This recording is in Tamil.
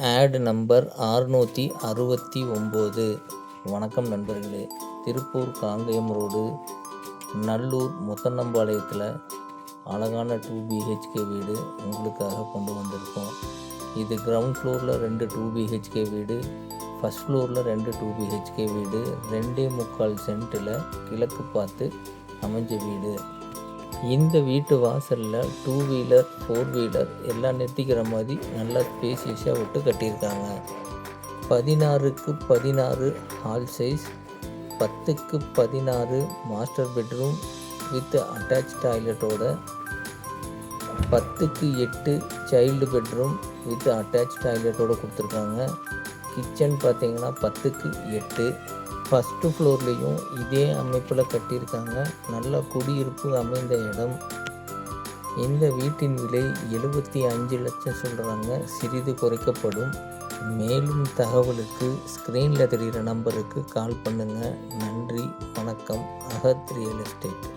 Add number 669. வணக்கம் நண்பர்களே. திருப்பூர் காங்கேயம் ரோடு நல்லூர் முத்தன்னம்பாளையத்தில் அழகான 2 BHK வீடு உங்களுக்காக கொண்டு வந்திருக்கோம். இது கிரவுண்ட் ஃப்ளோரில் 2 2 BHK வீடு, ஃபஸ்ட் ஃப்ளோரில் 2 2 BHK வீடு, 2.25 சென்ட்டில் கிழக்கு பார்த்து அமைஞ்ச வீடு. இந்த வீட்டு வாசலில் 2 வீலர் 4 வீலர் எல்லாம் நிறுத்திக்கிற மாதிரி நல்லா ஸ்பேசியஸாக விட்டு கட்டியிருக்காங்க. 16க்கு 16 ஹால் சைஸ், 10க்கு 16 மாஸ்டர் பெட்ரூம் வித் அட்டாச் டாய்லெட்டோட, 10க்கு 8 சைல்டு பெட்ரூம் வித் அட்டாச் டாய்லெட்டோடு கொடுத்துருக்காங்க. கிச்சன் பார்த்திங்கன்னா 10க்கு 8. ஃபஸ்ட்டு ஃப்ளோர்லேயும் இதே அமைப்பில் கட்டியிருக்காங்க. நல்ல குடியிருப்பு அமைந்த இடம். இந்த வீட்டின் விலை 75 லட்சம் சொல்கிறாங்க. சிறிது குறைக்கப்படும். மேலும் தகவலுக்கு ஸ்க்ரீனில் தெரிகிற நம்பருக்கு கால் பண்ணுங்கள். நன்றி, வணக்கம். அகத் ரியல் எஸ்டேட்.